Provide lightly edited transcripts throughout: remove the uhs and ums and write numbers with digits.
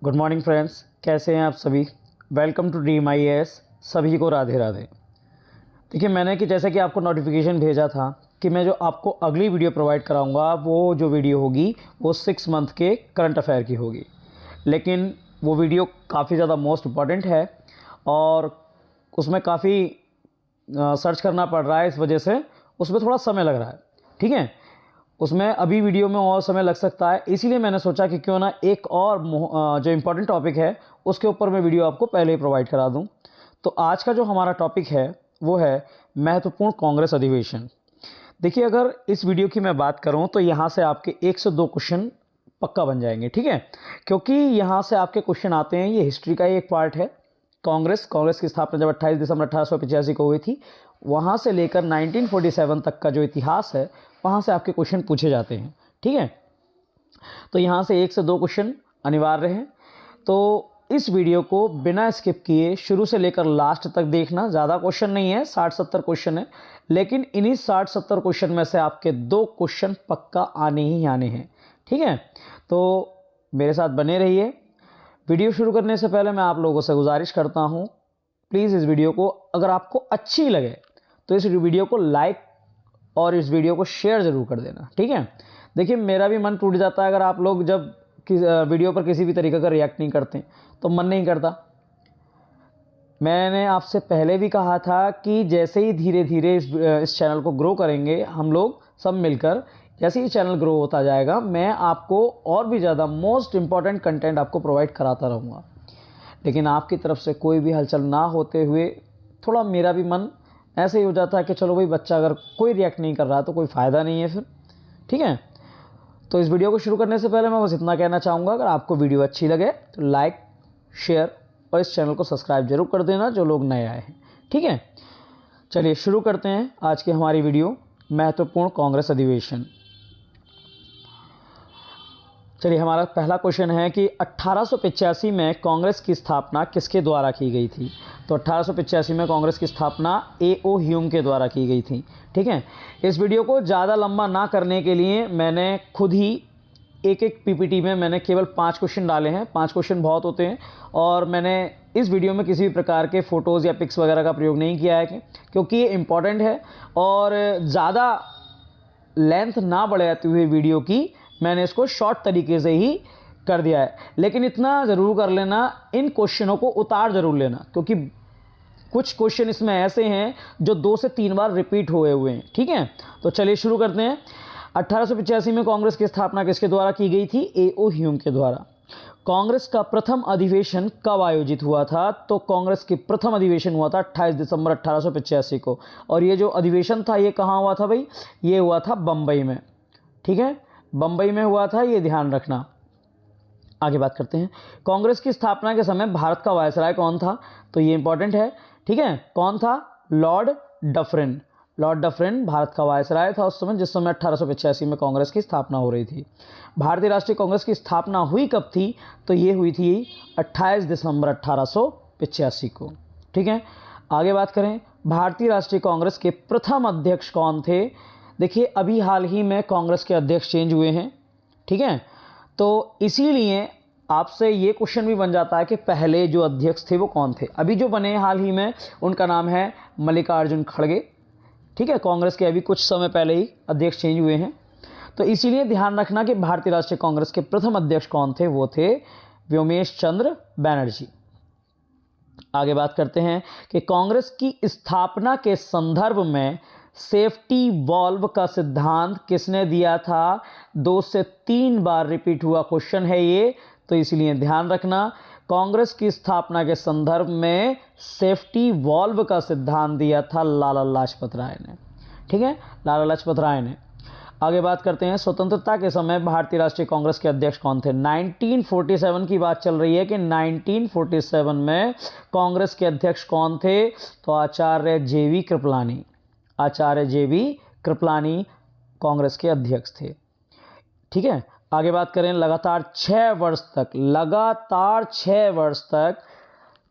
Good morning friends, कैसे हैं आप सभी। Welcome to Dream IAS। सभी को राधे राधे। देखिए, मैंने कि जैसे कि आपको नोटिफिकेशन भेजा था कि मैं जो आपको अगली वीडियो प्रोवाइड कराऊंगा वो जो वीडियो होगी वो 6 मंथ के करंट अफेयर की होगी। लेकिन वो वीडियो काफ़ी ज़्यादा मोस्ट इम्पॉर्टेंट है और उसमें काफ़ी सर्च करना पड़ रहा है, इस वजह से उसमें थोड़ा समय लग रहा है। ठीक है, उसमें अभी वीडियो में और समय लग सकता है, इसीलिए मैंने सोचा कि क्यों ना एक और जो इम्पोर्टेंट टॉपिक है उसके ऊपर मैं वीडियो आपको पहले ही प्रोवाइड करा दूं। तो आज का जो हमारा टॉपिक है वो है महत्वपूर्ण कांग्रेस अधिवेशन। देखिए, अगर इस वीडियो की मैं बात करूं तो यहाँ से आपके 1 से 2 क्वेश्चन पक्का बन जाएंगे। ठीक है, क्योंकि यहाँ से आपके क्वेश्चन आते हैं, ये हिस्ट्री का ही एक पार्ट है। कांग्रेस की स्थापना जब 28 दिसंबर 1885 को हुई थी, वहाँ से लेकर 1947 तक का जो इतिहास है वहाँ से आपके क्वेश्चन पूछे जाते हैं। ठीक है, तो यहाँ से 1 से 2 क्वेश्चन अनिवार्य हैं। तो इस वीडियो को बिना स्किप किए शुरू से लेकर लास्ट तक देखना। ज़्यादा क्वेश्चन नहीं है, 60-70 क्वेश्चन है, लेकिन इन्हीं 60-70 क्वेश्चन में से आपके 2 क्वेश्चन पक्का आने ही आने हैं। ठीक है, तो मेरे साथ बने रहिए। वीडियो शुरू करने से पहले मैं आप लोगों से गुजारिश करता हूँ, प्लीज़ इस वीडियो को अगर आपको अच्छी लगे तो इस वीडियो को लाइक और इस वीडियो को शेयर ज़रूर कर देना। ठीक है, देखिए, मेरा भी मन टूट जाता है अगर आप लोग जब वीडियो पर किसी भी तरीके का रिएक्ट नहीं करते, तो मन नहीं करता। मैंने आपसे पहले भी कहा था कि जैसे ही धीरे धीरे इस चैनल को ग्रो करेंगे हम लोग सब मिलकर, जैसे ही चैनल ग्रो होता जाएगा मैं आपको और भी ज़्यादा मोस्ट इम्पॉर्टेंट कंटेंट आपको प्रोवाइड कराता रहूँगा। लेकिन आपकी तरफ से कोई भी हलचल ना होते हुए थोड़ा मेरा भी मन ऐसे ही हो जाता है कि चलो भाई, बच्चा अगर कोई रिएक्ट नहीं कर रहा तो कोई फ़ायदा नहीं है फिर। ठीक है, तो इस वीडियो को शुरू करने से पहले मैं बस इतना कहना चाहूँगा, अगर आपको वीडियो अच्छी लगे तो लाइक, शेयर और इस चैनल को सब्सक्राइब जरूर कर देना जो लोग नए आए हैं। ठीक है, चलिए शुरू करते हैं आज की हमारी वीडियो, महत्वपूर्ण कांग्रेस अधिवेशन। चलिए, हमारा पहला क्वेश्चन है कि 1885 में कांग्रेस की स्थापना किसके द्वारा की गई थी। तो 1885 में कांग्रेस की स्थापना A.O. ह्यूम के द्वारा की गई थी। ठीक है, इस वीडियो को ज़्यादा लंबा ना करने के लिए मैंने खुद ही एक PPT में मैंने केवल 5 क्वेश्चन डाले हैं। 5 क्वेश्चन बहुत होते हैं और मैंने इस वीडियो में किसी भी प्रकार के फ़ोटोज़ या पिक्स वगैरह का प्रयोग नहीं किया है, क्योंकि ये इम्पॉर्टेंट है और ज़्यादा लेंथ ना बढ़ाते हुए वीडियो की मैंने इसको शॉर्ट तरीके से ही कर दिया है। लेकिन इतना ज़रूर कर लेना, इन क्वेश्चनों को उतार ज़रूर लेना, क्योंकि कुछ क्वेश्चन इसमें ऐसे हैं जो 2 से 3 बार रिपीट हुए हैं। ठीक है, तो चलिए शुरू करते हैं। 1885 में कांग्रेस की स्थापना किसके द्वारा की गई थी? A.O. ह्यूम के द्वारा। कांग्रेस का प्रथम अधिवेशन कब आयोजित हुआ था? तो कांग्रेस की प्रथम अधिवेशन हुआ था 28 दिसंबर 1885 को। और ये जो अधिवेशन था ये कहाँ हुआ था भाई? ये हुआ था बम्बई में। ठीक है, बम्बई में हुआ था, ये ध्यान रखना। आगे बात करते हैं, कांग्रेस की स्थापना के समय भारत का वायसराय कौन था? तो ये इंपॉर्टेंट है। ठीक है, कौन था? Lord Dufferin. Lord Dufferin Bharat का वायसराय था उस समय, जिस समय 1885 में कांग्रेस की स्थापना हो रही थी। भारतीय राष्ट्रीय कांग्रेस की स्थापना हुई कब थी? तो ये हुई थी 28 दिसंबर 1885 को। ठीक है, आगे बात करें, भारतीय राष्ट्रीय कांग्रेस के प्रथम अध्यक्ष कौन थे? देखिए, अभी हाल ही में कांग्रेस के अध्यक्ष चेंज हुए हैं। ठीक है, तो इसीलिए आपसे ये क्वेश्चन भी बन जाता है कि पहले जो अध्यक्ष थे वो कौन थे। अभी जो बने हाल ही में उनका नाम है मल्लिकार्जुन खड़गे। ठीक है, कांग्रेस के अभी कुछ समय पहले ही अध्यक्ष चेंज हुए हैं, तो इसीलिए ध्यान रखना कि भारतीय राष्ट्रीय कांग्रेस के प्रथम अध्यक्ष कौन थे? वो थे व्योमेश चंद्र बैनर्जी। आगे बात करते हैं कि कांग्रेस की स्थापना के संदर्भ में सेफ्टी वॉल्व का सिद्धांत किसने दिया था? 2 से 3 बार रिपीट हुआ क्वेश्चन है ये, तो इसलिए ध्यान रखना, कांग्रेस की स्थापना के संदर्भ में सेफ्टी वॉल्व का सिद्धांत दिया था लाला लाजपत राय ने। ठीक है, लाला लाजपत राय ने। आगे बात करते हैं, स्वतंत्रता के समय भारतीय राष्ट्रीय कांग्रेस के अध्यक्ष कौन थे? 1947 की बात चल रही है कि 1947 में कांग्रेस के अध्यक्ष कौन थे? तो आचार्य JV कृपलानी। आचार्य JV कृपलानी कांग्रेस के अध्यक्ष थे। ठीक है, आगे बात करें, लगातार 6 वर्ष तक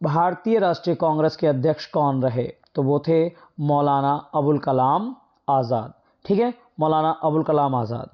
भारतीय राष्ट्रीय कांग्रेस के अध्यक्ष कौन रहे? तो वो थे मौलाना अबुल कलाम आज़ाद। ठीक है, मौलाना अबुल कलाम आज़ाद।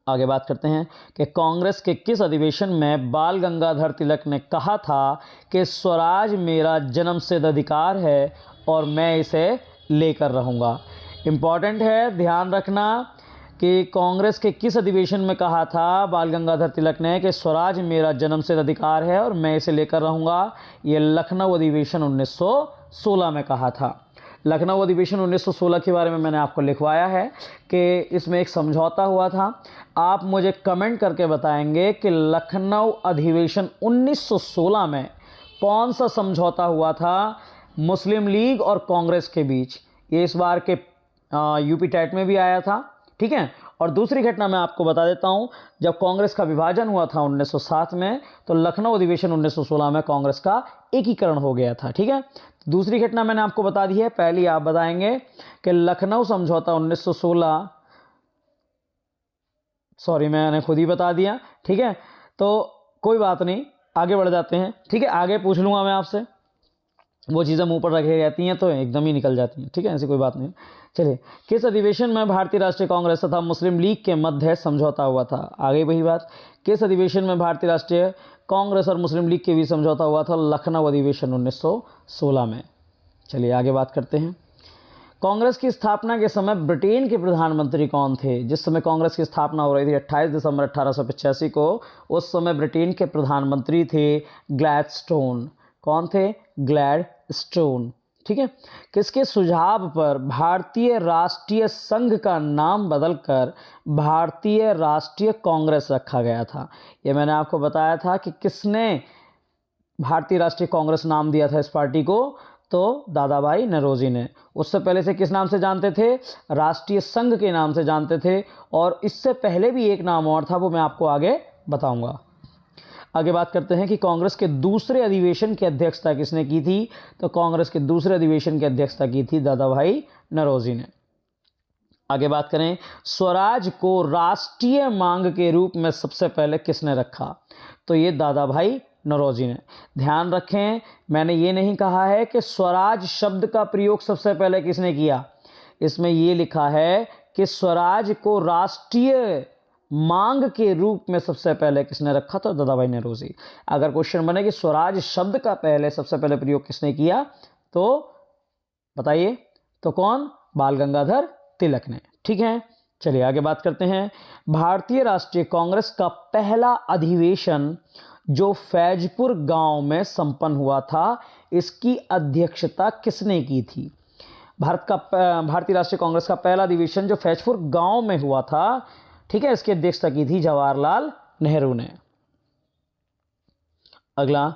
आगे बात करते हैं कि कांग्रेस के किस अधिवेशन में बाल गंगाधर तिलक ने कहा था कि स्वराज मेरा जन्मसिद्ध अधिकार है और मैं इसे लेकर रहूँगा। इम्पॉर्टेंट है, ध्यान रखना कि कांग्रेस के किस अधिवेशन में कहा था बाल गंगाधर तिलक ने कि स्वराज मेरा जन्मसिद्ध अधिकार है और मैं इसे लेकर रहूँगा। ये लखनऊ अधिवेशन 1916 में कहा था। लखनऊ अधिवेशन 1916 के बारे में मैंने आपको लिखवाया है कि इसमें एक समझौता हुआ था। आप मुझे कमेंट करके बताएंगे कि लखनऊ अधिवेशन 1916 में कौन सा समझौता हुआ था मुस्लिम लीग और कांग्रेस के बीच। ये इस बार के यूपी टेट में भी आया था, ठीक है। और दूसरी घटना मैं आपको बता देता हूं, जब कांग्रेस का विभाजन हुआ था 1907 में, तो लखनऊ अधिवेशन 1916 में कांग्रेस का एकीकरण हो गया था, ठीक है। दूसरी घटना मैंने आपको बता दी है, पहली आप बताएंगे कि लखनऊ समझौता 1916, सॉरी मैंने खुद ही बता दिया, ठीक है। तो कोई बात नहीं, आगे बढ़ जाते हैं, ठीक है। आगे पूछ लूँगा मैं आपसे, वो चीज़ें मुंह पर रखी रहती हैं तो एकदम ही निकल जाती हैं, ठीक है, ऐसी कोई बात नहीं। चलिए, किस अधिवेशन में भारतीय राष्ट्रीय कांग्रेस तथा मुस्लिम लीग के मध्य समझौता हुआ था। आगे वही बात, किस अधिवेशन में भारतीय राष्ट्रीय कांग्रेस और मुस्लिम लीग के बीच समझौता हुआ था। लखनऊ अधिवेशन 1916 में। चलिए आगे बात करते हैं। कांग्रेस की स्थापना के समय ब्रिटेन के प्रधानमंत्री कौन थे। जिस समय कांग्रेस की स्थापना हो रही थी 28 दिसंबर 1885 को, उस समय ब्रिटेन के प्रधानमंत्री थे ग्लैडस्टोन। कौन थे? ग्लैडस्टोन, ठीक है। किसके सुझाव पर भारतीय राष्ट्रीय संघ का नाम बदलकर भारतीय राष्ट्रीय कांग्रेस रखा गया था। ये मैंने आपको बताया था कि किसने भारतीय राष्ट्रीय कांग्रेस नाम दिया था इस पार्टी को, तो दादा भाई नौरोजी ने। उससे पहले से किस नाम से जानते थे? राष्ट्रीय संघ के नाम से जानते थे। और इससे पहले भी एक नाम और था, वो मैं आपको आगे बताऊंगा। आगे बात करते हैं कि कांग्रेस के दूसरे अधिवेशन की अध्यक्षता किसने की थी। तो कांग्रेस के दूसरे अधिवेशन की अध्यक्षता की थी दादा भाई नौरोजी ने। आगे बात करें, स्वराज को राष्ट्रीय मांग के रूप में सबसे पहले किसने रखा। तो ये दादा भाई नौरोजी ने। ध्यान रखें, मैंने ये नहीं कहा है कि स्वराज शब्द का प्रयोग सबसे पहले किसने किया। इसमें ये लिखा है कि स्वराज को राष्ट्रीय मांग के रूप में सबसे पहले किसने रखा, तो दादा भाई नौरोजी। अगर क्वेश्चन बने कि स्वराज शब्द का सबसे पहले प्रयोग किसने किया, तो बताइए, तो कौन? बाल गंगाधर तिलक ने, ठीक है। चलिए आगे बात करते हैं। भारतीय राष्ट्रीय कांग्रेस का पहला अधिवेशन जो फैजपुर गांव में संपन्न हुआ था, इसकी अध्यक्षता किसने की थी। भारतीय राष्ट्रीय कांग्रेस का पहला अधिवेशन जो फैजपुर गांव में हुआ था, ठीक है, इसकी अध्यक्षता की थी जवाहरलाल नेहरू ने। अगला,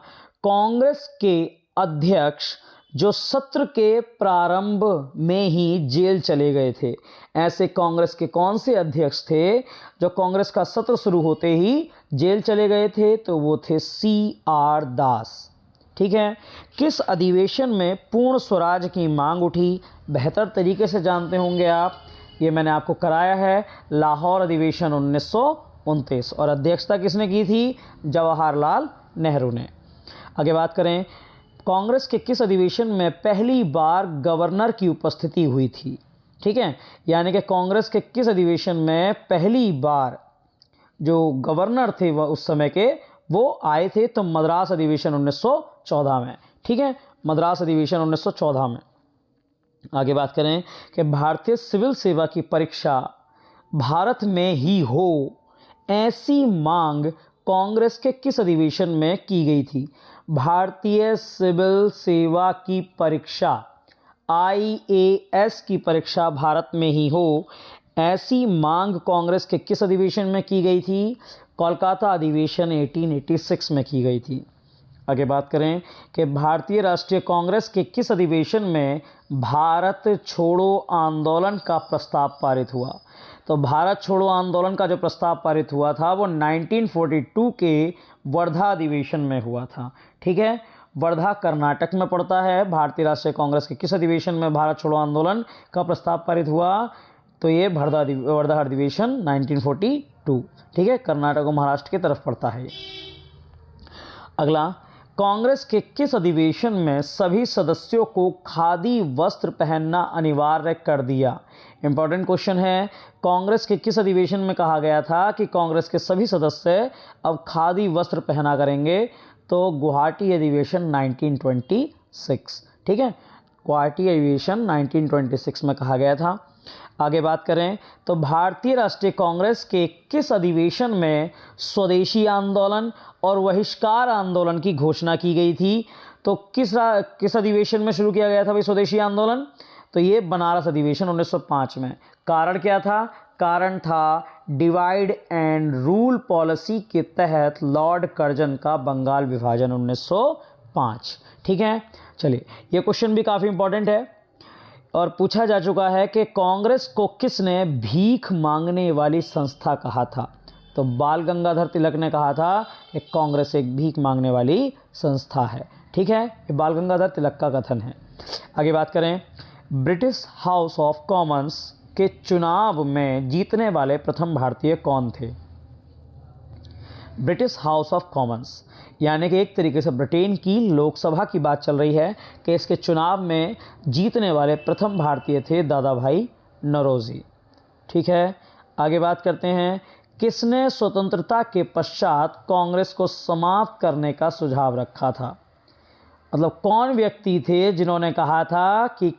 कांग्रेस के अध्यक्ष जो सत्र के प्रारंभ में ही जेल चले गए थे। ऐसे कांग्रेस के कौन से अध्यक्ष थे जो कांग्रेस का सत्र शुरू होते ही जेल चले गए थे, तो वो थे CR दास, ठीक है। किस अधिवेशन में पूर्ण स्वराज की मांग उठी, बेहतर तरीके से जानते होंगे आप, ये मैंने आपको कराया है, लाहौर अधिवेशन 1929। और अध्यक्षता किसने की थी? जवाहरलाल नेहरू ने। आगे बात करें, कांग्रेस के किस अधिवेशन में पहली बार गवर्नर की उपस्थिति हुई थी, ठीक है। यानी कि कांग्रेस के किस अधिवेशन में पहली बार जो गवर्नर थे वह उस समय के, वो आए थे, तो मद्रास अधिवेशन 1914 में, ठीक है, मद्रास अधिवेशन 1914 में। आगे बात करें कि भारतीय सिविल सेवा की परीक्षा भारत में ही हो, ऐसी मांग कांग्रेस के किस अधिवेशन में की गई थी। भारतीय सिविल सेवा की परीक्षा, IAS की परीक्षा भारत में ही हो, ऐसी मांग कांग्रेस के किस अधिवेशन में की गई थी। कोलकाता अधिवेशन 1886 में की गई थी। आगे बात करें कि भारतीय राष्ट्रीय कांग्रेस के किस अधिवेशन में भारत छोड़ो आंदोलन का प्रस्ताव पारित हुआ। तो भारत छोड़ो आंदोलन का जो प्रस्ताव पारित हुआ था वो 1942 के वर्धा अधिवेशन में हुआ था, ठीक है। वर्धा कर्नाटक में पड़ता है। भारतीय राष्ट्रीय कांग्रेस के किस अधिवेशन में भारत छोड़ो आंदोलन का प्रस्ताव पारित हुआ, तो ये वर्धा अधिवेशन 1942, ठीक है, कर्नाटक और महाराष्ट्र की तरफ पड़ता है। अगला, कांग्रेस के किस अधिवेशन में सभी सदस्यों को खादी वस्त्र पहनना अनिवार्य कर दिया। इंपॉर्टेंट क्वेश्चन है, कांग्रेस के किस अधिवेशन में कहा गया था कि कांग्रेस के सभी सदस्य अब खादी वस्त्र पहना करेंगे? तो गुवाहाटी अधिवेशन 1926, ठीक है, गुवाहाटी अधिवेशन 1926 में कहा गया था। आगे बात करें तो भारतीय राष्ट्रीय कांग्रेस के किस अधिवेशन में स्वदेशी आंदोलन और बहिष्कार आंदोलन की घोषणा की गई थी? तो किस अधिवेशन में शुरू किया गया था भाई स्वदेशी आंदोलन? तो ये बनारस अधिवेशन 1905 में। कारण क्या था? कारण था डिवाइड एंड रूल पॉलिसी के तहत लॉर्ड कर्जन का बंगाल विभाजन 1905, ठीक है। चलिए, ये क्वेश्चन भी काफ़ी इंपॉर्टेंट है और पूछा जा चुका है कि कांग्रेस को किसने भीख मांगने वाली संस्था कहा था? तो बाल गंगाधर तिलक ने कहा था कि कांग्रेस एक भीख मांगने वाली संस्था है, ठीक है। ये बाल गंगाधर तिलक का कथन है। आगे बात करें, ब्रिटिश हाउस ऑफ कॉमन्स के चुनाव में जीतने वाले प्रथम भारतीय कौन थे? ब्रिटिश हाउस ऑफ कॉमन्स यानी कि एक तरीके से ब्रिटेन की लोकसभा की बात चल रही है कि इसके चुनाव में जीतने वाले प्रथम भारतीय थे दादा भाई नौरोजी, ठीक है। आगे बात करते हैं, किसने स्वतंत्रता के पश्चात कांग्रेस को समाप्त करने का सुझाव रखा था? मतलब कौन व्यक्ति थे जिन्होंने कहा था कि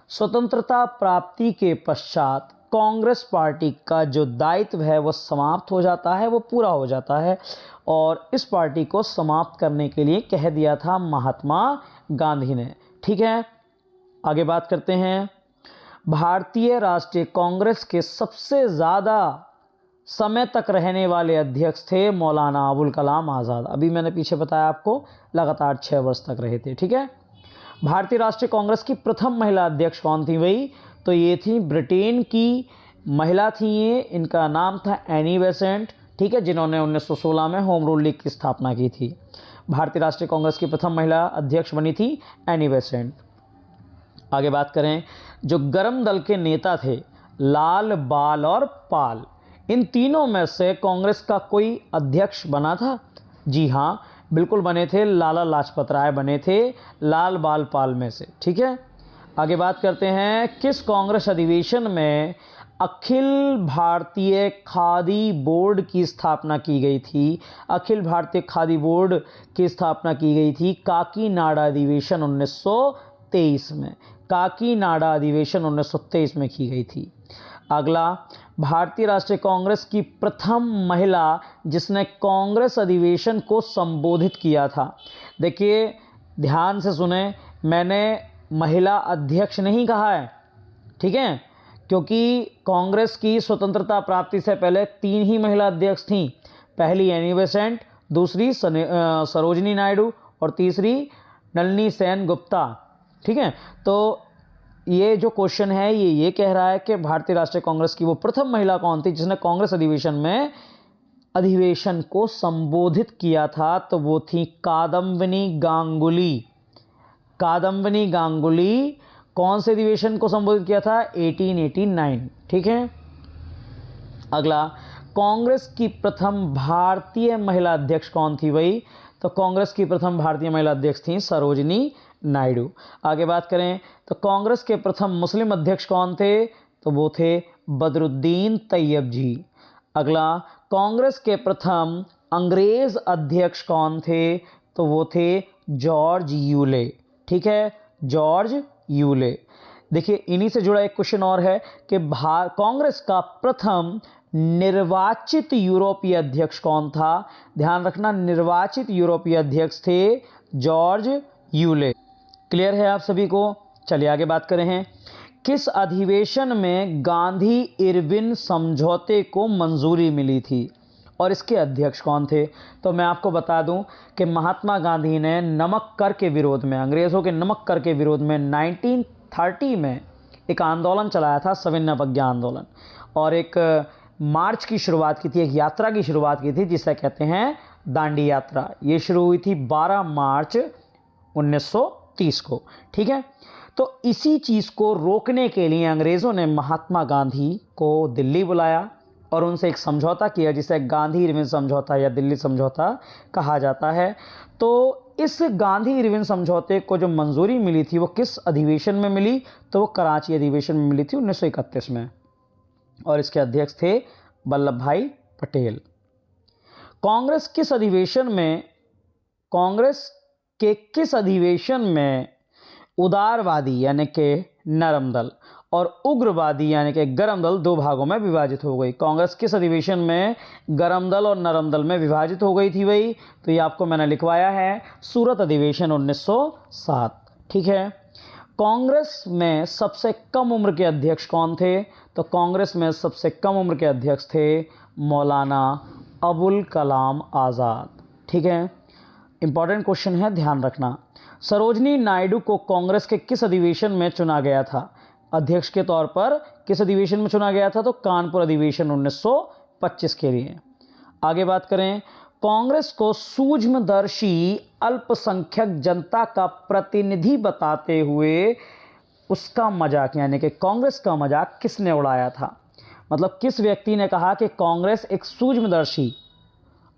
स्वतंत्रता प्राप्ति के पश्चात कांग्रेस पार्टी का जो दायित्व है वो समाप्त हो जाता है, वो पूरा हो जाता है, और इस पार्टी को समाप्त करने के लिए कह दिया था महात्मा गांधी ने, ठीक है। आगे बात करते हैं, भारतीय राष्ट्रीय कांग्रेस के सबसे ज़्यादा समय तक रहने वाले अध्यक्ष थे मौलाना अबुल कलाम आज़ाद। अभी मैंने पीछे बताया आपको, लगातार 6 वर्ष तक रहे थे, ठीक है। भारतीय राष्ट्रीय कांग्रेस की प्रथम महिला अध्यक्ष कौन थी भाई? तो ये थी ब्रिटेन की महिला थी ये, इनका नाम था एनी बेसेंट, ठीक है, जिन्होंने 1916 में होम रूल लीग की स्थापना की थी। भारतीय राष्ट्रीय कांग्रेस की प्रथम महिला अध्यक्ष बनी थी एनी बेसेंट। आगे बात करें, जो गर्म दल के नेता थे लाल, बाल और पाल, इन तीनों में से कांग्रेस का कोई अध्यक्ष बना था? जी हाँ, बिल्कुल बने थे, लाला लाजपत राय बने थे लाल, बाल, पाल में से, ठीक है। आगे बात करते हैं, किस कांग्रेस अधिवेशन में अखिल भारतीय खादी बोर्ड की स्थापना की गई थी? अखिल भारतीय खादी बोर्ड की स्थापना की गई थी काकीनाडा अधिवेशन 1923 में। काकीनाडा अधिवेशन 1923 में की गई थी। अगला, भारतीय राष्ट्रीय कांग्रेस की प्रथम महिला जिसने कांग्रेस अधिवेशन को संबोधित किया था। देखिए ध्यान से सुने, मैंने महिला अध्यक्ष नहीं कहा है, ठीक है, क्योंकि कांग्रेस की स्वतंत्रता प्राप्ति से पहले 3 ही महिला अध्यक्ष थीं। पहली एनी बेसेंट, दूसरी सरोजिनी नायडू और तीसरी नलिनी सेन गुप्ता, ठीक है। तो ये जो क्वेश्चन है ये कह रहा है कि भारतीय राष्ट्रीय कांग्रेस की वो प्रथम महिला कौन थी जिसने कांग्रेस अधिवेशन को संबोधित किया था? तो वो थी कादम्बिनी गांगुली। कादम्बिनी गांगुली कौन से अधिवेशन को संबोधित किया था? 1889, ठीक है। अगला, कांग्रेस की प्रथम भारतीय महिला अध्यक्ष कौन थी भाई? तो कांग्रेस की प्रथम भारतीय महिला अध्यक्ष थी सरोजिनी नायडू। आगे बात करें तो कांग्रेस के प्रथम मुस्लिम अध्यक्ष कौन थे? तो वो थे बदरुद्दीन तैयब जी। अगला, कांग्रेस के प्रथम अंग्रेज अध्यक्ष कौन थे? तो वो थे जॉर्ज यूले, ठीक है, जॉर्ज यूले। देखिए इन्हीं से जुड़ा एक क्वेश्चन और है कि कांग्रेस का प्रथम निर्वाचित यूरोपीय अध्यक्ष कौन था? ध्यान रखना, निर्वाचित यूरोपीय अध्यक्ष थे जॉर्ज यूले। क्लियर है आप सभी को? चलिए आगे बात करें हैं, किस अधिवेशन में गांधी इरविन समझौते को मंजूरी मिली थी और इसके अध्यक्ष कौन थे? तो मैं आपको बता दूं कि महात्मा गांधी ने नमक कर के विरोध में, अंग्रेज़ों के नमक कर के विरोध में 1930 में एक आंदोलन चलाया था, सविनय अवज्ञा आंदोलन, और एक मार्च की शुरुआत की थी, एक यात्रा की शुरुआत की थी जिसे कहते हैं दांडी यात्रा। ये शुरू हुई थी 12 मार्च 1930 को, ठीक है। तो इसी चीज़ को रोकने के लिए अंग्रेज़ों ने महात्मा गांधी को दिल्ली बुलाया और उनसे एक समझौता किया जिसे गांधी इरविन समझौता या दिल्ली समझौता कहा जाता है। तो इस गांधी इरविन समझौते को जो मंजूरी मिली थी वो किस अधिवेशन में मिली? तो वो कराची अधिवेशन में मिली थी 1931 में, और इसके अध्यक्ष थे वल्लभ भाई पटेल। कांग्रेस किस अधिवेशन में, कांग्रेस के किस अधिवेशन में उदारवादी यानी कि नरम दल और उग्रवादी यानी कि गरम दल दो भागों में विभाजित हो गई? कांग्रेस किस अधिवेशन में गरम दल और नरम दल में विभाजित हो गई थी भाई? तो ये आपको मैंने लिखवाया है, सूरत अधिवेशन 1907। ठीक है। कांग्रेस में सबसे कम उम्र के अध्यक्ष कौन थे? तो कांग्रेस में सबसे कम उम्र के अध्यक्ष थे मौलाना अबुल कलाम आज़ाद। ठीक है, इंपॉर्टेंट क्वेश्चन है, ध्यान रखना। सरोजनी नायडू को कांग्रेस के किस अधिवेशन में चुना गया था? अध्यक्ष के तौर पर किस अधिवेशन में चुना गया था? तो कानपुर अधिवेशन 1925 के लिए। आगे बात करें, कांग्रेस को सूक्ष्मदर्शी अल्पसंख्यक जनता का प्रतिनिधि बताते हुए उसका मजाक यानी कि कांग्रेस का मजाक किसने उड़ाया था? मतलब किस व्यक्ति ने कहा कि कांग्रेस एक सूक्ष्मदर्शी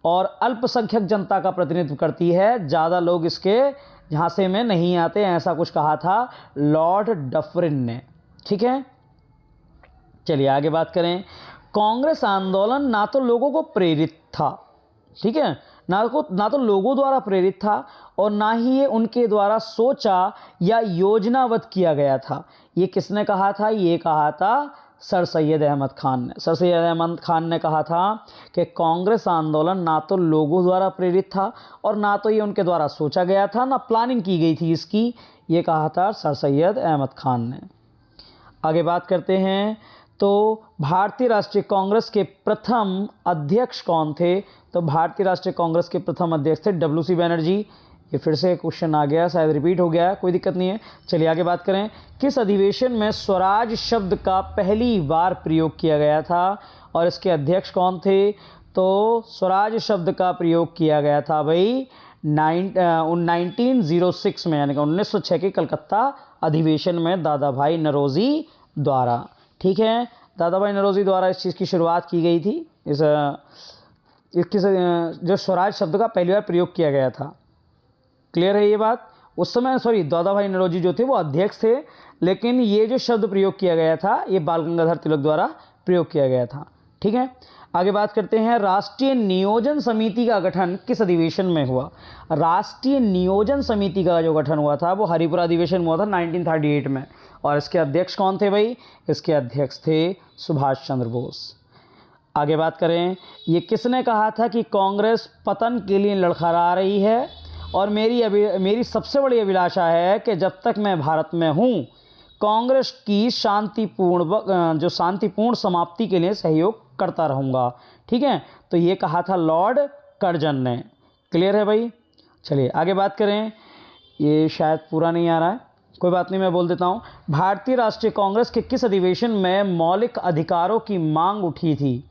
और अल्पसंख्यक जनता का प्रतिनिधित्व करती है, ज़्यादा लोग इसके झांसे में नहीं आते, ऐसा कुछ कहा था लॉर्ड डफरिन ने। ठीक है, चलिए आगे बात करें। कांग्रेस आंदोलन ना तो लोगों को प्रेरित था, ठीक है, ना तो लोगों द्वारा प्रेरित था और ना ही ये उनके द्वारा सोचा या योजनाबद्ध किया गया था। ये किसने कहा था? ये कहा था सर सैयद अहमद खान ने। सर सैयद अहमद खान ने कहा था कि कांग्रेस आंदोलन ना तो लोगों द्वारा प्रेरित था और ना तो ये उनके द्वारा सोचा गया था, ना प्लानिंग की गई थी इसकी। ये कहा था सर सैयद अहमद खान ने। आगे बात करते हैं, तो भारतीय राष्ट्रीय कांग्रेस के प्रथम अध्यक्ष कौन थे? तो भारतीय राष्ट्रीय कांग्रेस के प्रथम अध्यक्ष थे डब्ल्यू.सी. बनर्जी। ये फिर से क्वेश्चन आ गया, शायद रिपीट हो गया, कोई दिक्कत नहीं है। चलिए आगे बात करें, किस अधिवेशन में स्वराज शब्द का पहली बार प्रयोग किया गया था और इसके अध्यक्ष कौन थे? तो स्वराज शब्द का प्रयोग किया गया था भाई 1906 में, यानी कि 1906 के कलकत्ता अधिवेशन में दादा भाई नौरोजी द्वारा। ठीक है, दादा भाई नौरोजी द्वारा इस चीज़ की शुरुआत की गई थी, इसकी जो स्वराज शब्द का पहली बार प्रयोग किया गया था। क्लियर है ये बात? उस समय दादा भाई नौरोजी जो थे वो अध्यक्ष थे, लेकिन ये जो शब्द प्रयोग किया गया था ये बाल गंगाधर तिलक द्वारा प्रयोग किया गया था। ठीक है, आगे बात करते हैं, राष्ट्रीय नियोजन समिति का गठन किस अधिवेशन में हुआ? राष्ट्रीय नियोजन समिति का जो गठन हुआ था वो हरिपुरा अधिवेशन में हुआ था 1938 में, और इसके अध्यक्ष कौन थे भाई? इसके अध्यक्ष थे सुभाष चंद्र बोस। आगे बात करें, ये किसने कहा था कि कांग्रेस पतन के लिए लड़खड़ा रही है और मेरी सबसे बड़ी अभिलाषा है कि जब तक मैं भारत में हूँ कांग्रेस की शांतिपूर्ण समाप्ति के लिए सहयोग करता रहूँगा। ठीक है, तो ये कहा था लॉर्ड कर्जन ने। क्लियर है भाई? चलिए आगे बात करें, ये शायद पूरा नहीं आ रहा है, कोई बात नहीं, मैं बोल देता हूँ। भारतीय राष्ट्रीय कांग्रेस के किस अधिवेशन में मौलिक अधिकारों की मांग उठी थी?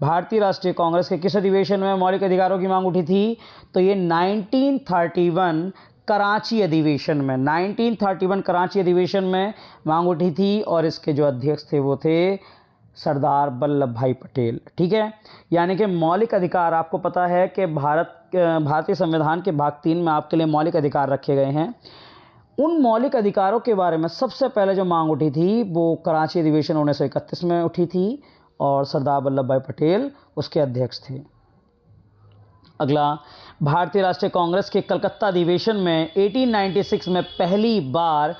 भारतीय राष्ट्रीय कांग्रेस के किस अधिवेशन में मौलिक अधिकारों की मांग उठी थी? तो ये 1931 कराची अधिवेशन में, 1931 कराची अधिवेशन में मांग उठी थी, और इसके जो अध्यक्ष थे वो थे सरदार वल्लभ भाई पटेल। ठीक है, यानी कि मौलिक अधिकार, आपको पता है कि भारतीय संविधान के भाग 3 में आपके लिए मौलिक अधिकार रखे गए हैं। उन मौलिक अधिकारों के बारे में सबसे पहले जो मांग उठी थी वो कराची अधिवेशन 1931 में उठी थी और सरदार वल्लभ भाई पटेल उसके अध्यक्ष थे। अगला, भारतीय राष्ट्रीय कांग्रेस के कलकत्ता अधिवेशन में 1896 में पहली बार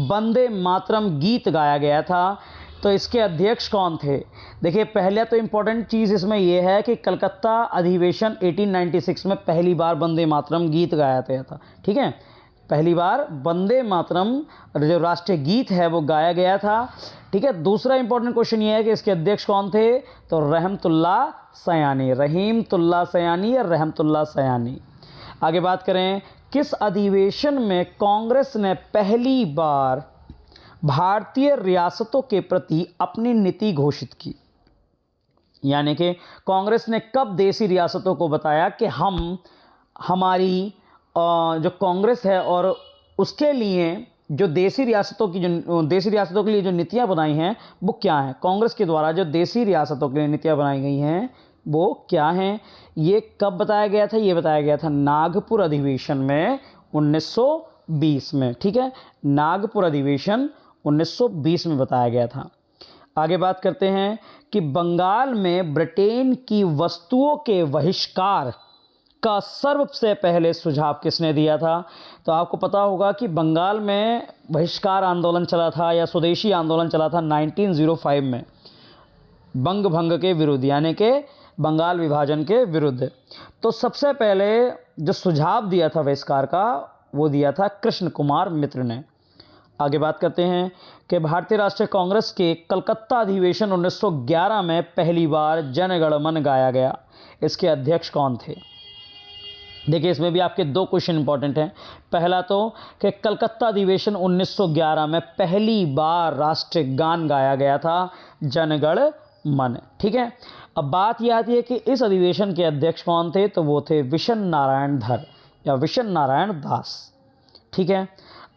वंदे मातरम गीत गाया गया था, तो इसके अध्यक्ष कौन थे? देखिए, पहले तो इम्पोर्टेंट चीज़ इसमें यह है कि कलकत्ता अधिवेशन 1896 में पहली बार वंदे मातरम गीत गाया गया था। ठीक है, पहली बार वंदे मातरम जो राष्ट्रीय गीत है वो गाया गया था। ठीक है, दूसरा इंपॉर्टेंट क्वेश्चन ये है कि इसके अध्यक्ष कौन थे? तो रहमतुल्ला सयानी, रहीमतुल्ला सयानी या रहमतुल्ला सयानी। आगे बात करें, किस अधिवेशन में कांग्रेस ने पहली बार भारतीय रियासतों के प्रति अपनी नीति घोषित की? यानी कि कांग्रेस ने कब देसी रियासतों को बताया कि हमारी जो कांग्रेस है और उसके लिए जो देसी रियासतों के लिए जो नीतियां बनाई हैं वो क्या हैं? कांग्रेस के द्वारा जो देसी रियासतों के लिए नीतियां बनाई गई हैं वो क्या हैं? ये कब बताया गया था? ये बताया गया था नागपुर अधिवेशन में 1920 में, ठीक है, नागपुर अधिवेशन 1920 में बताया गया था। आगे बात करते हैं कि बंगाल में ब्रिटेन की वस्तुओं के बहिष्कार का सबसे पहले सुझाव किसने दिया था? तो आपको पता होगा कि बंगाल में बहिष्कार आंदोलन चला था या स्वदेशी आंदोलन चला था 1905 में, बंग भंग के विरुद्ध, यानी कि बंगाल विभाजन के विरुद्ध। तो सबसे पहले जो सुझाव दिया था बहिष्कार का, वो दिया था कृष्ण कुमार मित्र ने। आगे बात करते हैं कि भारतीय राष्ट्रीय कांग्रेस के कलकत्ता अधिवेशन 1911 में पहली बार जन गण मन गाया गया, इसके अध्यक्ष कौन थे? देखिए, इसमें भी आपके दो क्वेश्चन इंपॉर्टेंट हैं। पहला तो कि कलकत्ता अधिवेशन 1911 में पहली बार राष्ट्रीय गान गाया गया था, जन गण मन, ठीक है। अब बात यह आती है कि इस अधिवेशन के अध्यक्ष कौन थे? तो वो थे विशन नारायण धर या विशन नारायण दास, ठीक है।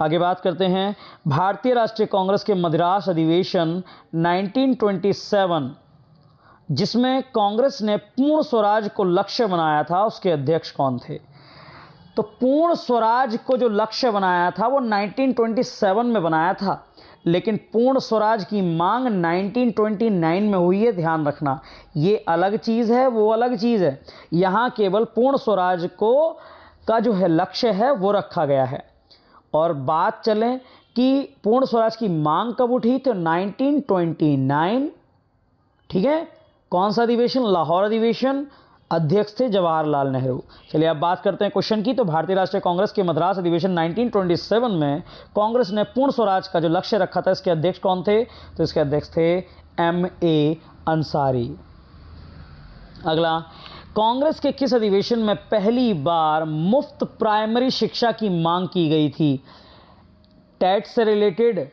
आगे बात करते हैं भारतीय राष्ट्रीय कांग्रेस के मद्रास अधिवेशन 1927, जिसमें कांग्रेस ने पूर्ण स्वराज को लक्ष्य बनाया था, उसके अध्यक्ष कौन थे? तो पूर्ण स्वराज को जो लक्ष्य बनाया था वो 1927 में बनाया था, लेकिन पूर्ण स्वराज की मांग 1929 में हुई है, ध्यान रखना। ये अलग चीज़ है, वो अलग चीज़ है। यहाँ केवल पूर्ण स्वराज को का जो है लक्ष्य है वो रखा गया है। और बात चलें कि पूर्ण स्वराज की मांग कब उठी, तो 1929, ठीक है। कौन सा अधिवेशन? लाहौर अधिवेशन, अध्यक्ष थे जवाहरलाल नेहरू। चलिए अब बात करते हैं क्वेश्चन की। तो भारतीय राष्ट्रीय कांग्रेस के मद्रास अधिवेशन 1927 में कांग्रेस ने पूर्ण स्वराज का जो लक्ष्य रखा था, इसके अध्यक्ष कौन थे? तो इसके अध्यक्ष थे M.A. अंसारी। अगला, कांग्रेस के किस अधिवेशन में पहली बार मुफ्त प्राइमरी शिक्षा की मांग की गई थी? टेट से रिलेटेड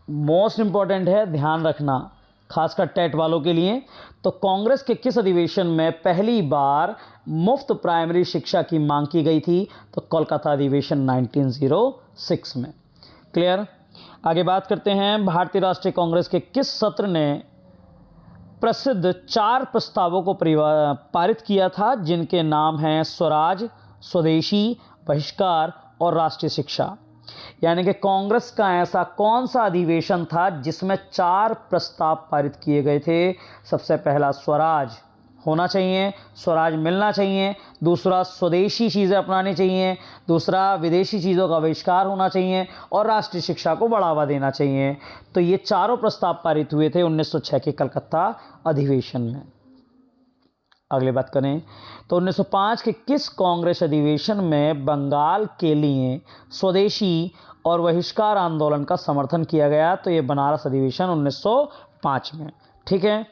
मोस्ट इंपॉर्टेंट है, ध्यान रखना, खासकर टेट वालों के लिए। तो कांग्रेस के किस अधिवेशन में पहली बार मुफ्त प्राइमरी शिक्षा की मांग की गई थी? तो कोलकाता अधिवेशन 1906 में। क्लियर? आगे बात करते हैं भारतीय राष्ट्रीय कांग्रेस के किस सत्र ने प्रसिद्ध 4 प्रस्तावों को पारित किया था, जिनके नाम हैं स्वराज, स्वदेशी, बहिष्कार और राष्ट्रीय शिक्षा? यानी कि कांग्रेस का ऐसा कौन सा अधिवेशन था जिसमें 4 प्रस्ताव पारित किए गए थे? सबसे पहला स्वराज होना चाहिए, स्वराज मिलना चाहिए। दूसरा, स्वदेशी चीज़ें अपनानी चाहिए। दूसरा, विदेशी चीज़ों का बहिष्कार होना चाहिए। और राष्ट्रीय शिक्षा को बढ़ावा देना चाहिए। तो ये चारों प्रस्ताव पारित हुए थे 1906 के कलकत्ता अधिवेशन में। अगली बात करें तो 1905 के किस कांग्रेस अधिवेशन में बंगाल के लिए स्वदेशी और बहिष्कार आंदोलन का समर्थन किया गया? तो ये बनारस अधिवेशन 1905 में, ठीक है।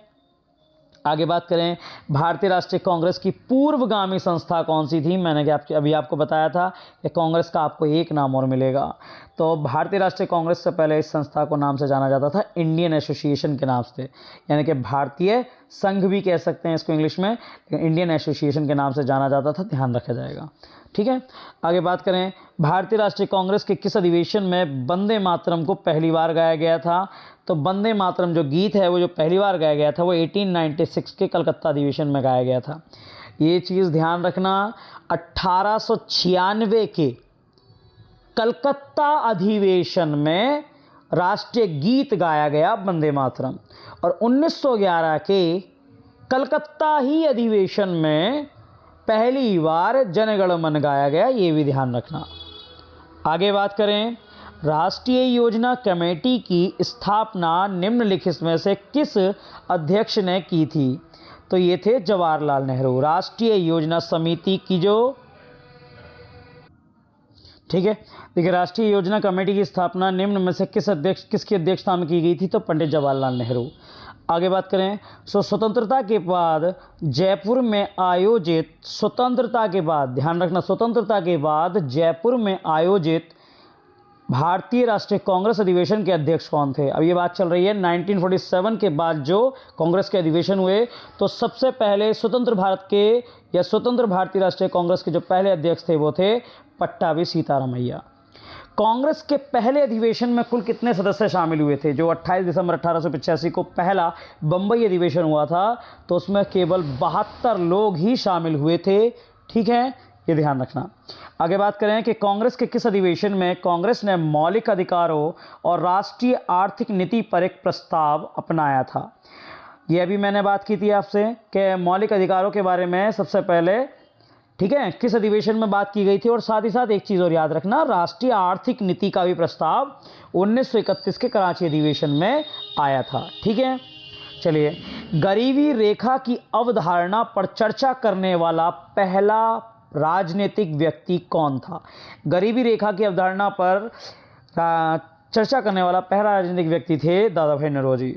आगे बात करें भारतीय राष्ट्रीय कांग्रेस की पूर्वगामी संस्था कौन सी थी? मैंने अभी आपको बताया था कि कांग्रेस का आपको एक नाम और मिलेगा। तो भारतीय राष्ट्रीय कांग्रेस से पहले इस संस्था को नाम से जाना जाता था इंडियन एसोसिएशन के नाम से, यानी कि भारतीय संघ भी कह सकते हैं इसको इंग्लिश में, लेकिन इंडियन एसोसिएशन के नाम से जाना जाता था, ध्यान रखा जाएगा, ठीक है। आगे बात करें भारतीय राष्ट्रीय कांग्रेस के किस अधिवेशन में वंदे मातरम को पहली बार गाया गया था? तो वंदे मातरम जो गीत है वो जो पहली बार गाया गया था वो 1896 के कलकत्ता अधिवेशन में गाया गया था। ये चीज़ ध्यान रखना, 1896 के कलकत्ता अधिवेशन में राष्ट्रीय गीत गाया गया वंदे मातरम, और 1911 के कलकत्ता ही अधिवेशन में पहली बार जन गण मन गाया गया, ये भी ध्यान रखना। आगे बात करें राष्ट्रीय योजना कमेटी की स्थापना निम्नलिखित में से किस अध्यक्ष ने की थी? तो ये थे जवाहरलाल नेहरू। राष्ट्रीय योजना समिति की जो, ठीक है, देखिए राष्ट्रीय योजना कमेटी की स्थापना निम्न में से किसकी अध्यक्षता में की गई थी? तो पंडित जवाहरलाल नेहरू। आगे बात करें स्वतंत्रता के बाद जयपुर में आयोजित, स्वतंत्रता के बाद ध्यान रखना, स्वतंत्रता के बाद जयपुर में आयोजित भारतीय राष्ट्रीय कांग्रेस अधिवेशन के अध्यक्ष कौन थे? अब ये बात चल रही है 1947 के बाद जो कांग्रेस के अधिवेशन हुए, तो सबसे पहले स्वतंत्र भारत के या स्वतंत्र भारतीय राष्ट्रीय कांग्रेस के जो पहले अध्यक्ष थे वो थे पट्टाभी सीतारामैया। कांग्रेस के पहले अधिवेशन में कुल कितने सदस्य शामिल हुए थे? जो 28 दिसंबर 1885 को पहला बम्बई अधिवेशन हुआ था, तो उसमें केवल 72 लोग ही शामिल हुए थे, ठीक है। ये ध्यान रखना। आगे बात करें कि कांग्रेस के किस अधिवेशन में कांग्रेस ने मौलिक अधिकारों और राष्ट्रीय आर्थिक नीति पर एक प्रस्ताव अपनाया था। यह भी मैंने बात की थी आपसे कि मौलिक अधिकारों के बारे में सबसे पहले, ठीक है, किस अधिवेशन में बात की गई थी। और साथ ही साथ एक चीज़ और याद रखना, राष्ट्रीय आर्थिक नीति का भी प्रस्ताव 1931 के कराची अधिवेशन में आया था। ठीक है, चलिए, गरीबी रेखा की अवधारणा पर चर्चा करने वाला पहला राजनीतिक व्यक्ति कौन था? गरीबी रेखा की अवधारणा पर चर्चा करने वाला पहला राजनीतिक व्यक्ति थे दादा भाई नौरोजी।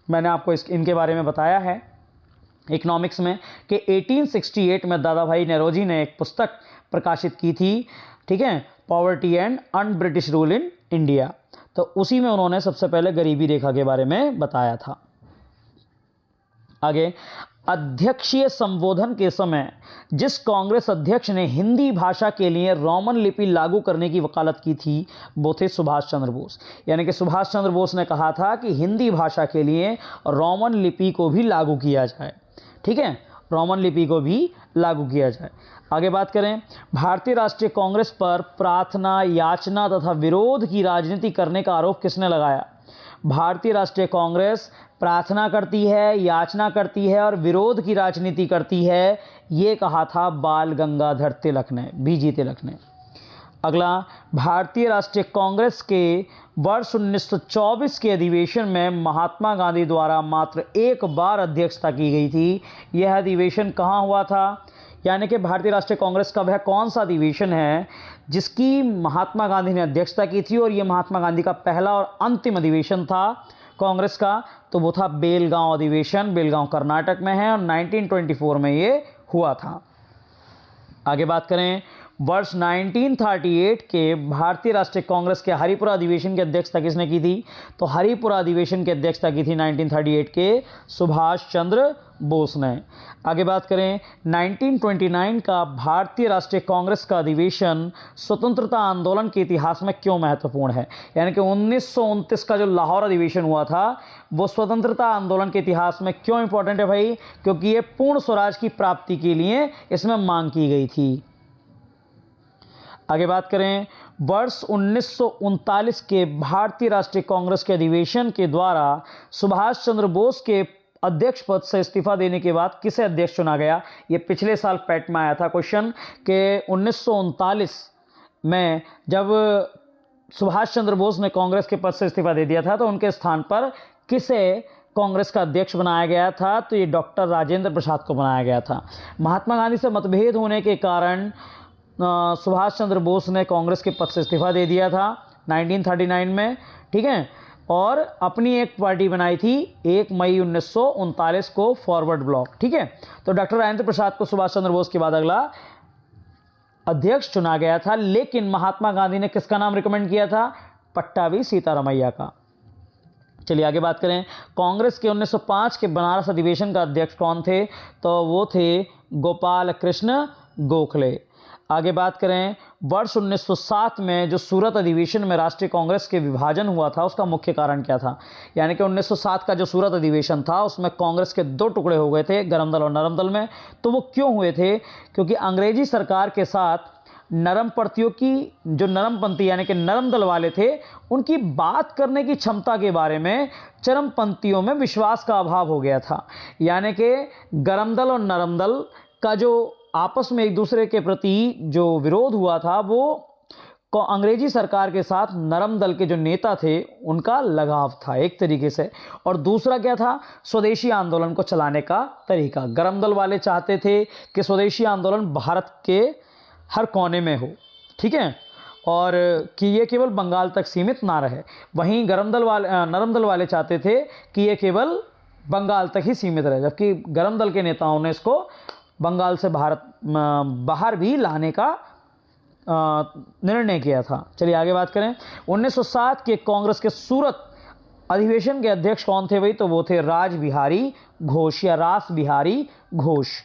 मैंने आपको इनके बारे में बताया है इकोनॉमिक्स में कि 1868 में दादा भाई नौरोजी ने एक पुस्तक प्रकाशित की थी, ठीक है, poverty and un British rule in India. तो उसी में उन्होंने सबसे पहले गरीबी रेखा के बारे में बताया था। आगे, अध्यक्षीय संबोधन के समय जिस कांग्रेस अध्यक्ष ने हिंदी भाषा के लिए रोमन लिपि लागू करने की वकालत की थी वो थे सुभाष चंद्र बोस। यानी कि सुभाष चंद्र बोस ने कहा था कि हिंदी भाषा के लिए रोमन लिपि को भी लागू किया जाए। ठीक है, रोमन लिपि को भी लागू किया जाए। आगे बात करें, भारतीय राष्ट्रीय कांग्रेस पर प्रार्थना, याचना तथा विरोध की राजनीति करने का आरोप किसने लगाया? भारतीय राष्ट्रीय कांग्रेस प्रार्थना करती है, याचना करती है और विरोध की राजनीति करती है, ये कहा था बाल गंगाधर तिलक ने, बीजी तिलक ने। अगला, भारतीय राष्ट्रीय कांग्रेस के वर्ष 1924 के अधिवेशन में महात्मा गांधी द्वारा मात्र एक बार अध्यक्षता की गई थी। यह अधिवेशन कहाँ हुआ था? यानी कि भारतीय राष्ट्रीय कांग्रेस का वह कौन सा अधिवेशन है जिसकी महात्मा गांधी ने अध्यक्षता की थी और यह महात्मा गांधी का पहला और अंतिम अधिवेशन था कांग्रेस का? तो वो था बेलगांव अधिवेशन, बेलगांव कर्नाटक में है और 1924 में ये हुआ था। आगे बात करें, वर्ष 1938 के भारतीय राष्ट्रीय कांग्रेस के हरिपुरा अधिवेशन की अध्यक्षता किसने की थी? तो हरिपुरा अधिवेशन की अध्यक्षता की थी 1938 के सुभाष चंद्र बोस ने। आगे बात करें, 1929 का भारतीय राष्ट्रीय कांग्रेस का अधिवेशन स्वतंत्रता आंदोलन के इतिहास में क्यों महत्वपूर्ण है? यानी कि 1929 का जो लाहौर अधिवेशन हुआ था वो स्वतंत्रता आंदोलन के इतिहास में क्यों इंपॉर्टेंट है भाई? क्योंकि ये पूर्ण स्वराज की प्राप्ति के लिए इसमें मांग की गई थी। आगे बात करें, वर्ष 1939 के भारतीय राष्ट्रीय कांग्रेस के अधिवेशन के द्वारा सुभाष चंद्र बोस के अध्यक्ष पद से इस्तीफा देने के बाद किसे अध्यक्ष चुना गया? ये पिछले साल पैट में आया था क्वेश्चन कि 1939 में जब सुभाष चंद्र बोस ने कांग्रेस के पद से इस्तीफा दे दिया था तो उनके स्थान पर किसे कांग्रेस का अध्यक्ष बनाया गया था? तो ये डॉक्टर राजेंद्र प्रसाद को बनाया गया था। महात्मा गांधी से मतभेद होने के कारण सुभाष चंद्र बोस ने कांग्रेस के पद से इस्तीफा दे दिया था 1939 में, ठीक है, और अपनी एक पार्टी बनाई थी 1 मई 1939 को, फॉरवर्ड ब्लॉक। ठीक है, तो डॉक्टर राजेंद्र प्रसाद को सुभाष चंद्र बोस के बाद अगला अध्यक्ष चुना गया था। लेकिन महात्मा गांधी ने किसका नाम रिकमेंड किया था? पट्टाभी सीतारामैया का। चलिए आगे बात करें, कांग्रेस के 1905 के बनारस अधिवेशन का अध्यक्ष कौन थे? तो वो थे गोपाल कृष्ण गोखले। आगे बात करें, वर्ष 1907 में जो सूरत अधिवेशन में राष्ट्रीय कांग्रेस के विभाजन हुआ था उसका मुख्य कारण क्या था? यानी कि 1907 का जो सूरत अधिवेशन था उसमें कांग्रेस के 2 टुकड़े हो गए थे, गरम दल और नरम दल में। तो वो क्यों हुए थे? क्योंकि अंग्रेजी सरकार के साथ नरमपंथियों की, जो नरमपंथी यानी कि नरम दल वाले थे, उनकी बात करने की क्षमता के बारे में चरमपंथियों में विश्वास का अभाव हो गया था। यानी कि गरम दल और नरम दल का जो आपस में एक दूसरे के प्रति जो विरोध हुआ था वो अंग्रेजी सरकार के साथ नरम दल के जो नेता थे उनका लगाव था एक तरीके से। और दूसरा क्या था? स्वदेशी आंदोलन को चलाने का तरीका। गरम दल वाले चाहते थे कि स्वदेशी आंदोलन भारत के हर कोने में हो, ठीक है, और कि ये केवल बंगाल तक सीमित ना रहे। वहीं नरम दल वाले चाहते थे कि ये केवल बंगाल तक ही सीमित रहे, जबकि गरम दल के नेताओं ने इसको बंगाल से बाहर भी लाने का निर्णय किया था। चलिए आगे बात करें, 1907 के कांग्रेस के सूरत अधिवेशन के अध्यक्ष कौन थे भाई? तो वो थे रास बिहारी घोष।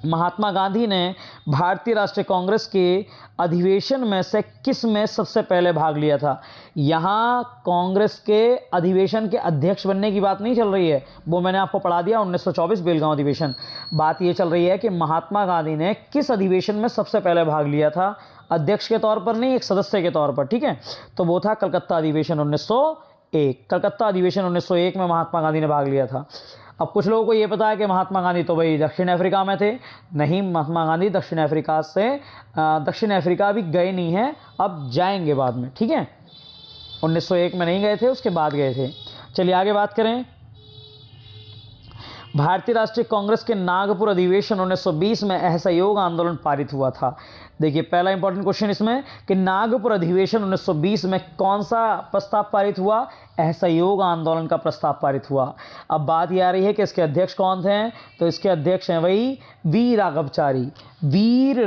महात्मा गांधी ने भारतीय राष्ट्रीय कांग्रेस के अधिवेशन में से किस में सबसे पहले भाग लिया था? यहाँ कांग्रेस के अधिवेशन के अध्यक्ष बनने की बात नहीं चल रही है, वो मैंने आपको पढ़ा दिया 1924 बेलगांव अधिवेशन। बात ये चल रही है कि महात्मा गांधी ने किस अधिवेशन में सबसे पहले भाग लिया था, अध्यक्ष के तौर पर नहीं, एक सदस्य के तौर पर, ठीक है। तो वो था कलकत्ता अधिवेशन 1901। कलकत्ता अधिवेशन 1901 में महात्मा गांधी ने भाग लिया था। अब कुछ लोगों को ये पता है कि महात्मा गांधी तो भाई दक्षिण अफ्रीका में थे। नहीं, महात्मा गांधी दक्षिण अफ्रीका भी गए नहीं हैं, अब जाएंगे बाद में, ठीक है। 1901 में नहीं गए थे, उसके बाद गए थे। चलिए आगे बात करें। भारतीय राष्ट्रीय कांग्रेस के नागपुर अधिवेशन 1920 में असहयोग आंदोलन पारित हुआ था। देखिए पहला इंपॉर्टेंट क्वेश्चन इसमें कि नागपुर अधिवेशन 1920 में कौन सा प्रस्ताव पारित हुआ? असहयोग आंदोलन का प्रस्ताव पारित हुआ। अब बात यह आ रही है कि इसके अध्यक्ष कौन थे? तो इसके अध्यक्ष हैं वही वीर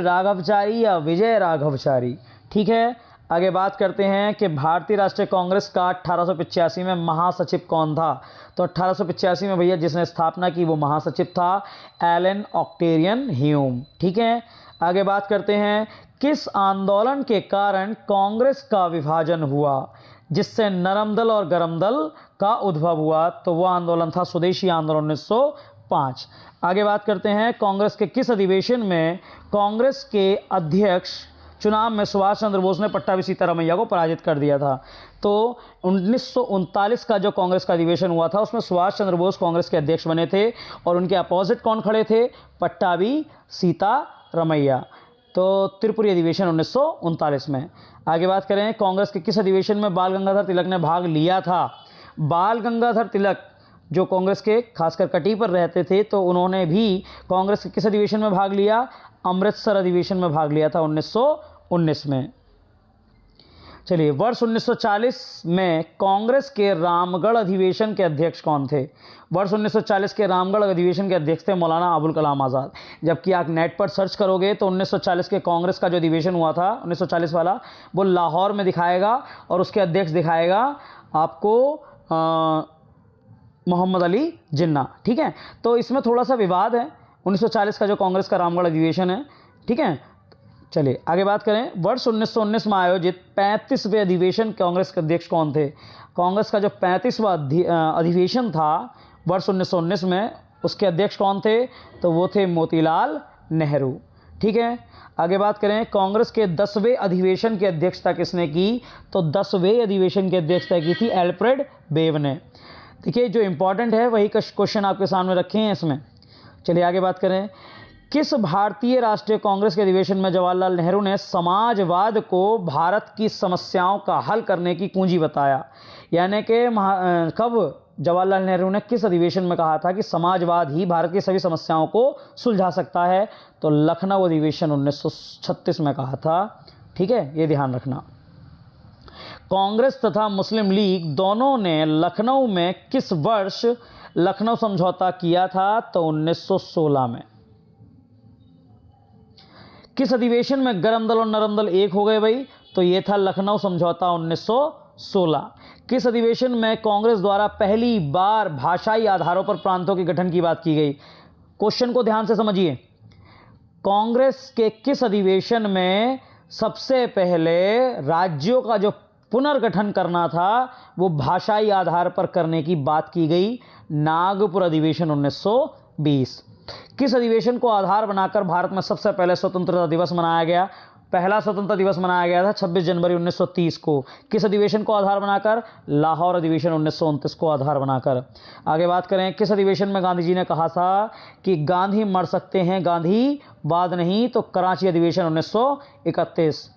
राघवचारी या विजय राघवचारी, ठीक है। आगे बात करते हैं कि भारतीय राष्ट्रीय कांग्रेस का 1885 में महासचिव कौन था? तो 1885 में भैया जिसने स्थापना की वो महासचिव था एलन ऑक्टेरियन ह्यूम, ठीक है। आगे बात करते हैं, किस आंदोलन के कारण कांग्रेस का विभाजन हुआ जिससे नरम दल और गरम दल का उद्भव हुआ? तो वो आंदोलन था स्वदेशी आंदोलन 1905। आगे बात करते हैं, कांग्रेस के किस अधिवेशन में कांग्रेस के अध्यक्ष चुनाव में सुभाष चंद्र बोस ने पट्टाभी सीतारामैया को पराजित कर दिया था? तो 1939 का जो कांग्रेस का अधिवेशन हुआ था उसमें सुभाष चंद्र बोस कांग्रेस के अध्यक्ष बने थे और उनके अपोजिट कौन खड़े थे? पट्टाभी सीतारामैया। तो त्रिपुरी अधिवेशन 1939 में। आगे बात करें, कांग्रेस के किस अधिवेशन में बाल गंगाधर तिलक ने भाग लिया था? बाल गंगाधर तिलक जो कांग्रेस के खासकर कटी पर रहते थे, तो उन्होंने भी कांग्रेस के किस अधिवेशन में भाग लिया? अमृतसर अधिवेशन में भाग लिया था 1919 में। चलिए, वर्ष 1940 में कांग्रेस के रामगढ़ अधिवेशन के अध्यक्ष कौन थे? वर्ष 1940 के रामगढ़ अधिवेशन के अध्यक्ष थे मौलाना अबुल कलाम आज़ाद। जबकि आप नेट पर सर्च करोगे तो 1940 के कांग्रेस का जो अधिवेशन हुआ था 1940 वाला, वो लाहौर में दिखाएगा और उसके अध्यक्ष दिखाएगा आपको मोहम्मद अली जिन्ना, ठीक है। तो इसमें थोड़ा सा विवाद है 1940 का जो कांग्रेस का रामगढ़ अधिवेशन है, ठीक है। चलिए आगे बात करें, वर्ष 1919 में आयोजित 35वें अधिवेशन कांग्रेस के अध्यक्ष कौन थे? कांग्रेस का जो 35वां अधिवेशन था वर्ष 1919 में, उसके अध्यक्ष कौन थे? तो वो थे मोतीलाल नेहरू, ठीक है। आगे बात करें, कांग्रेस के 10वें अधिवेशन की अध्यक्षता किसने की? तो 10वें अधिवेशन की अध्यक्षता की थी एल्फ्रेड बेव ने। देखिए जो इंपॉर्टेंट है वही क्वेश्चन आपके सामने रखे हैं इसमें। चलिए आगे बात करें, किस भारतीय राष्ट्रीय कांग्रेस के अधिवेशन में जवाहरलाल नेहरू ने समाजवाद को भारत की समस्याओं का हल करने की कुंजी बताया? यानी कि कब जवाहरलाल नेहरू ने किस अधिवेशन में कहा था कि समाजवाद ही भारत की सभी समस्याओं को सुलझा सकता है? तो लखनऊ अधिवेशन 1936 में कहा था, ठीक है, ये ध्यान रखना। कांग्रेस तथा मुस्लिम लीग दोनों ने लखनऊ में किस वर्ष लखनऊ समझौता किया था? तो 1916 में। किस अधिवेशन में गरम दल और नरम दल एक हो गए भाई? तो ये था लखनऊ समझौता 1916। किस अधिवेशन में कांग्रेस द्वारा पहली बार भाषाई आधारों पर प्रांतों के गठन की बात की गई? क्वेश्चन को ध्यान से समझिए। कांग्रेस के किस अधिवेशन में सबसे पहले राज्यों का जो पुनर्गठन करना था वो भाषाई आधार पर करने की बात की गई? नागपुर अधिवेशन 1920। किस अधिवेशन को आधार बनाकर भारत में सबसे पहले स्वतंत्रता दिवस मनाया गया? पहला स्वतंत्रता दिवस मनाया गया था 26 जनवरी 1930 को। किस अधिवेशन को आधार बनाकर? लाहौर अधिवेशन 1929 को आधार बनाकर। आगे बात करें, किस अधिवेशन में गांधी जी ने कहा था कि गांधी मर सकते हैं, गांधीवाद नहीं? तो कराची अधिवेशन 1931।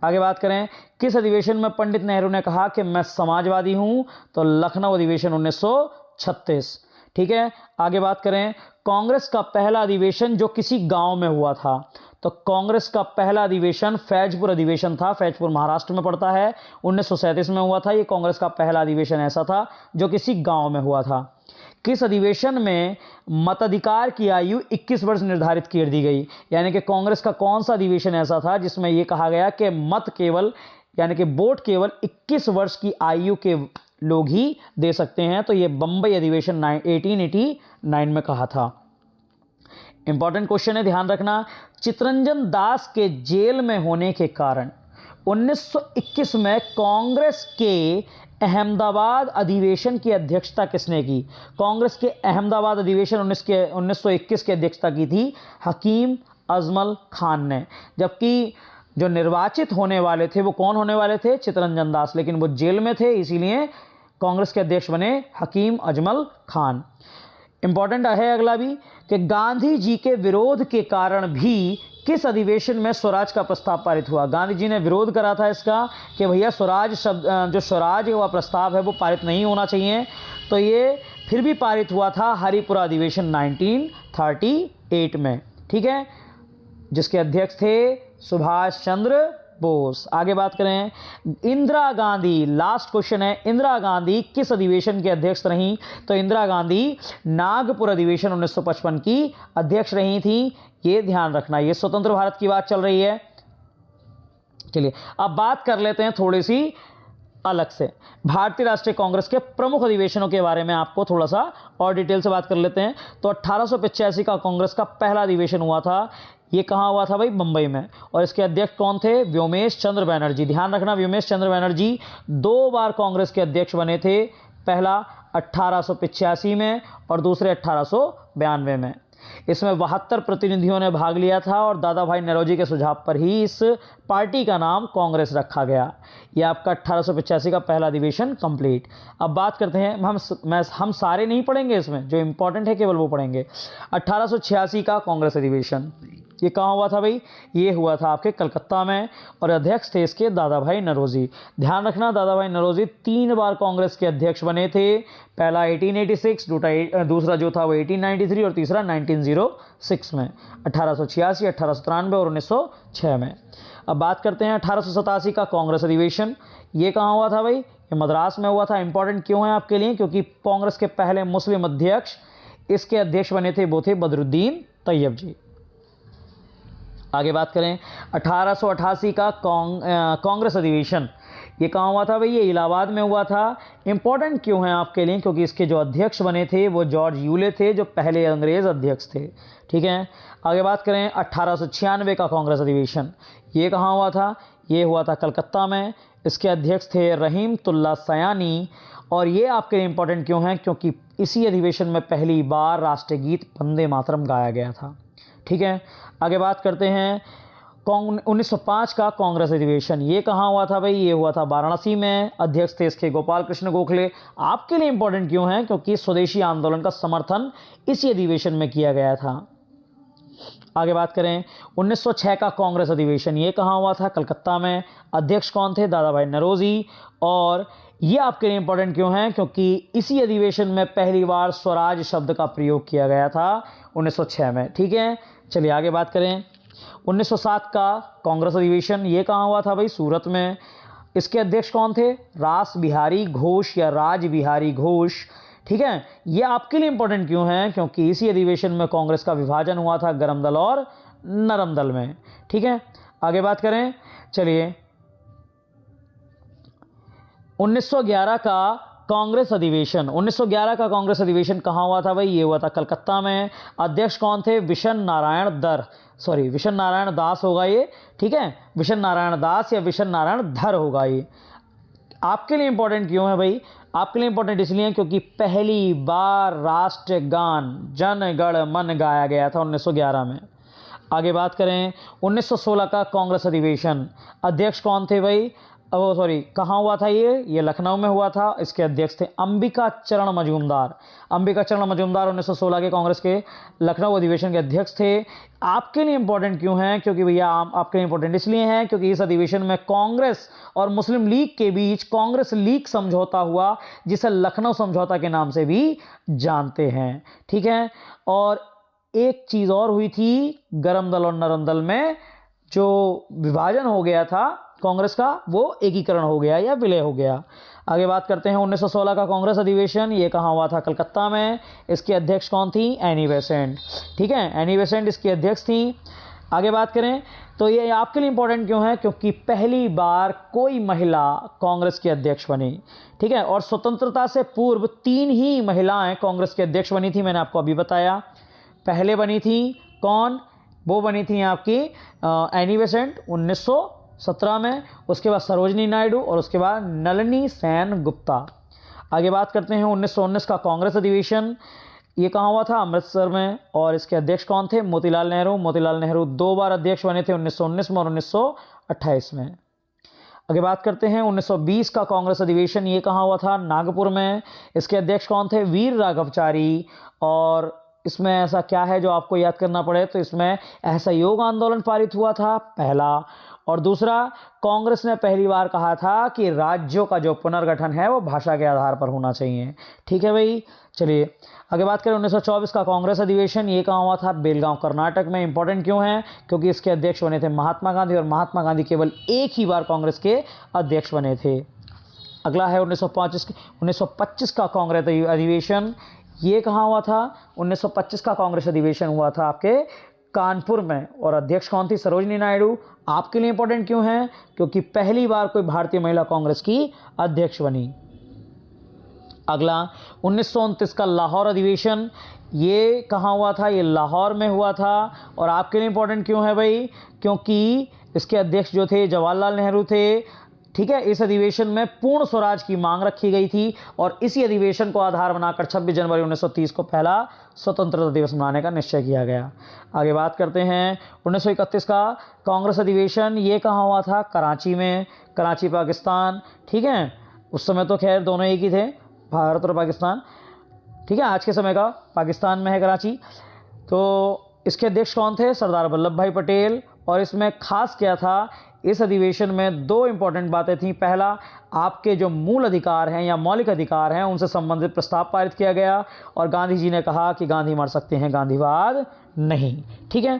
आगे बात करें, किस अधिवेशन में पंडित नेहरू ने कहा कि मैं समाजवादी हूं? तो लखनऊ अधिवेशन 1936, ठीक है। आगे बात करें, कांग्रेस का पहला अधिवेशन जो किसी गांव में हुआ था? तो कांग्रेस का पहला अधिवेशन फैजपुर अधिवेशन था, फैजपुर महाराष्ट्र में पड़ता है, 1937 में हुआ था। ये कांग्रेस का पहला अधिवेशन ऐसा था जो किसी गांव में हुआ था। किस अधिवेशन में मताधिकार की आयु 21 वर्ष निर्धारित कर दी गई? यानी कि कांग्रेस का कौन सा अधिवेशन ऐसा था जिसमें यह कहा गया कि मत केवल यानी कि वोट केवल 21 वर्ष की आयु के लोग ही दे सकते हैं? तो ये बंबई अधिवेशन 1889 में कहा था। इंपॉर्टेंट क्वेश्चन है, ध्यान रखना। चितरंजन दास के जेल में होने के कारण 1921 में कांग्रेस के अहमदाबाद अधिवेशन की अध्यक्षता किसने की? कांग्रेस के अहमदाबाद अधिवेशन 1921 की अध्यक्षता की थी हकीम अजमल खान ने, जबकि जो निर्वाचित होने वाले थे वो कौन होने वाले थे? चितरंजन दास, लेकिन वो जेल में थे, इसीलिए कांग्रेस के अध्यक्ष बने हकीम अजमल खान। इंपॉर्टेंट है अगला भी कि गांधी जी के विरोध के कारण भी किस अधिवेशन में स्वराज का प्रस्ताव पारित हुआ? गांधी जी ने विरोध करा था इसका कि भैया स्वराज शब्द, जो स्वराज है वह प्रस्ताव है वो पारित नहीं होना चाहिए, तो ये फिर भी पारित हुआ था हरिपुरा अधिवेशन 1938 में, ठीक है, जिसके अध्यक्ष थे सुभाष चंद्र बोस। आगे बात करें, इंदिरा गांधी, लास्ट क्वेश्चन है, इंदिरा गांधी किस अधिवेशन के अध्यक्ष रहीं? तो इंदिरा गांधी नागपुर अधिवेशन 1955 की अध्यक्ष रही थी, ये ध्यान रखना। ये स्वतंत्र भारत की बात चल रही है। चलिए अब बात कर लेते हैं थोड़ी सी अलग से, भारतीय राष्ट्रीय कांग्रेस के प्रमुख अधिवेशनों के बारे में आपको थोड़ा सा और डिटेल से बात कर लेते हैं। तो 1885 का कांग्रेस का पहला अधिवेशन हुआ था, ये कहाँ हुआ था भाई? मुंबई में, और इसके अध्यक्ष कौन थे? व्योमेश चंद्र बैनर्जी। ध्यान रखना, व्योमेश चंद्र बैनर्जी 2 बार कांग्रेस के अध्यक्ष बने थे, पहला 1885 में और दूसरे 1892 में। इसमें 72 प्रतिनिधियों ने भाग लिया था और दादा भाई नौरोजी के सुझाव पर ही इस पार्टी का नाम कांग्रेस रखा गया। यह आपका 1885 का पहला अधिवेशन कंप्लीट। अब बात करते हैं, हम सारे नहीं पढ़ेंगे इसमें, जो इंपॉर्टेंट है केवल वो पढ़ेंगे। 1886 का कांग्रेस अधिवेशन, ये कहाँ हुआ था भाई? ये हुआ था आपके कलकत्ता में, और अध्यक्ष थे इसके दादा भाई नौरोजी। ध्यान रखना, दादा भाई नौरोजी 3 बार कांग्रेस के अध्यक्ष बने थे, पहला 1886, दूसरा जो था वो 1893 और तीसरा 1906 में, 1886, 1893 और 1906 में। अब बात करते हैं 1887 का कांग्रेस अधिवेशन, ये कहाँ हुआ था भाई? ये मद्रास में हुआ था। इंपॉर्टेंट क्यों है आपके लिए? क्योंकि कांग्रेस के पहले मुस्लिम अध्यक्ष इसके अध्यक्ष बने थे, वो थे बदरुद्दीन तैयब जी। आगे बात करें 1888 का कांग्रेस अधिवेशन, ये कहाँ हुआ था भाई? ये इलाहाबाद में हुआ था। इंपॉर्टेंट क्यों है आपके लिए? क्योंकि इसके जो अध्यक्ष बने थे वो जॉर्ज यूले थे, जो पहले अंग्रेज़ अध्यक्ष थे, ठीक है। आगे बात करें 1896 का कांग्रेस अधिवेशन, ये कहाँ हुआ था? ये हुआ था कलकत्ता में। इसके अध्यक्ष थे रहीमतुल्लाह सयानी, और ये आपके लिए इंपॉर्टेंट क्यों है? क्योंकि इसी अधिवेशन में पहली बार राष्ट्रीय गीत वंदे मातरम गाया गया था, ठीक है। आगे बात करते हैं 1905 का कांग्रेस अधिवेशन, ये कहाँ हुआ था भाई? ये हुआ था वाराणसी में। अध्यक्ष थे इसके गोपाल कृष्ण गोखले। आपके लिए इंपॉर्टेंट क्यों है? क्योंकि स्वदेशी आंदोलन का समर्थन इसी अधिवेशन में किया गया था। आगे बात करें 1906 का कांग्रेस अधिवेशन, ये कहाँ हुआ था? कलकत्ता में। अध्यक्ष कौन थे? दादा भाई नौरोजी। और ये आपके लिए इंपॉर्टेंट क्यों है? क्योंकि इसी अधिवेशन में पहली बार स्वराज शब्द का प्रयोग किया गया था 1906 में, ठीक है। चलिए आगे बात करें 1907 का कांग्रेस अधिवेशन, ये कहाँ हुआ था भाई? सूरत में। इसके अध्यक्ष कौन थे? रास बिहारी घोष या राज बिहारी घोष, ठीक है। ये आपके लिए इंपॉर्टेंट क्यों है? क्योंकि इसी अधिवेशन में कांग्रेस का विभाजन हुआ था गरम दल और नरम दल में, ठीक है। आगे बात करें, चलिए 1911 का कांग्रेस अधिवेशन, 1911 का कांग्रेस अधिवेशन कहाँ हुआ था भाई? ये हुआ था कलकत्ता में। अध्यक्ष कौन थे? विशन नारायण दास होगा ये, ठीक है। विशन नारायण दास या विशन नारायण धर होगा ये। आपके लिए इंपॉर्टेंट क्यों है भाई? आपके लिए इंपॉर्टेंट इसलिए क्योंकि पहली बार राष्ट्रगान जन गण मन गाया गया था 1911 में। आगे बात करें 1916 का कांग्रेस अधिवेशन, अध्यक्ष कौन थे भाई? कहाँ हुआ था ये लखनऊ में हुआ था। इसके अध्यक्ष थे अंबिका चरण मजूमदार। अंबिका चरण मजूमदार 1916 के कांग्रेस के लखनऊ अधिवेशन के अध्यक्ष थे। आपके लिए इंपॉर्टेंट क्यों है? क्योंकि भैया आपके लिए इंपॉर्टेंट इसलिए है क्योंकि इस अधिवेशन में कांग्रेस और मुस्लिम लीग के बीच कांग्रेस लीग समझौता हुआ, जिसे लखनऊ समझौता के नाम से भी जानते हैं, ठीक है। और एक चीज़ और हुई थी, गरम दल और नरम दल में जो विभाजन हो गया था कांग्रेस का, वो एकीकरण हो गया या विलय हो गया। आगे बात करते हैं 1916 का कांग्रेस अधिवेशन, ये कहाँ हुआ था? कलकत्ता में। इसकी अध्यक्ष कौन थी? एनी बेसेंट, ठीक है। एनी बेसेंट इसकी अध्यक्ष थी। आगे बात करें तो ये आपके लिए इंपॉर्टेंट क्यों है? क्योंकि पहली बार कोई महिला कांग्रेस की अध्यक्ष बनी, ठीक है। और स्वतंत्रता से पूर्व 3 ही महिलाएं कांग्रेस के अध्यक्ष बनी थी, मैंने आपको अभी बताया। पहले बनी थी कौन? वो बनी थी आपकी एनी बेसेंट 1917 में, उसके बाद सरोजनी नायडू और उसके बाद नलिनी सेन गुप्ता। आगे बात करते हैं 1919 का कांग्रेस अधिवेशन, ये कहाँ हुआ था? अमृतसर में। और इसके अध्यक्ष कौन थे? मोतीलाल नेहरू। मोतीलाल नेहरू 2 बार अध्यक्ष बने थे, 1919 में और 1928 में। आगे बात करते हैं 1920 का कांग्रेस अधिवेशन, ये कहाँ हुआ था? नागपुर में। इसके अध्यक्ष कौन थे? वीर राघवचारी। और इसमें ऐसा क्या है जो आपको याद करना पड़े? तो इसमें असहयोग आंदोलन पारित हुआ था पहला, और दूसरा कांग्रेस ने पहली बार कहा था कि राज्यों का जो पुनर्गठन है वो भाषा के आधार पर होना चाहिए। ठीक है भाई, चलिए आगे बात करें 1924 का कांग्रेस अधिवेशन, ये कहाँ हुआ था? बेलगांव कर्नाटक में। इंपॉर्टेंट क्यों है? क्योंकि इसके अध्यक्ष बने थे महात्मा गांधी, और महात्मा गांधी केवल एक ही बार कांग्रेस के अध्यक्ष बने थे। अगला है 1925 का कांग्रेस अधिवेशन, ये कहाँ हुआ था? 1925 का कांग्रेस अधिवेशन हुआ था आपके कानपुर में, और अध्यक्ष कौन थी? सरोजनी नायडू। आपके लिए इंपॉर्टेंट क्यों है? क्योंकि पहली बार कोई भारतीय महिला कांग्रेस की अध्यक्ष बनी। अगला 1929 का लाहौर अधिवेशन, ये कहाँ हुआ था? ये लाहौर में हुआ था। और आपके लिए इंपॉर्टेंट क्यों है भाई? क्योंकि इसके अध्यक्ष जो थे जवाहरलाल नेहरू थे। ठीक है, इस अधिवेशन में पूर्ण स्वराज की मांग रखी गई थी, और इसी अधिवेशन को आधार बनाकर 26 जनवरी 1930 को पहला स्वतंत्रता दिवस मनाने का निश्चय किया गया। आगे बात करते हैं 1931 का कांग्रेस अधिवेशन, ये कहाँ हुआ था? कराची में। कराची पाकिस्तान। ठीक है, उस समय तो खैर दोनों एक ही थे, भारत और पाकिस्तान। ठीक है, आज के समय का पाकिस्तान में है कराची। तो इसके अध्यक्ष कौन थे? सरदार वल्लभ भाई पटेल। और इसमें खास क्या था? इस अधिवेशन में 2 इंपॉर्टेंट बातें थीं। पहला, आपके जो मूल अधिकार हैं या मौलिक अधिकार हैं उनसे संबंधित प्रस्ताव पारित किया गया, और गांधी जी ने कहा कि गांधी मर सकते हैं, गांधीवाद नहीं। ठीक है,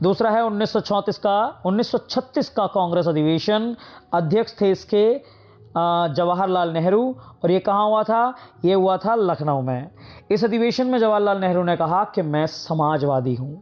दूसरा है 1936 का कांग्रेस अधिवेशन, अध्यक्ष थे इसके जवाहरलाल नेहरू, और ये कहाँ हुआ था? ये हुआ था लखनऊ में। इस अधिवेशन में जवाहरलाल नेहरू ने कहा कि मैं समाजवादी हूँ।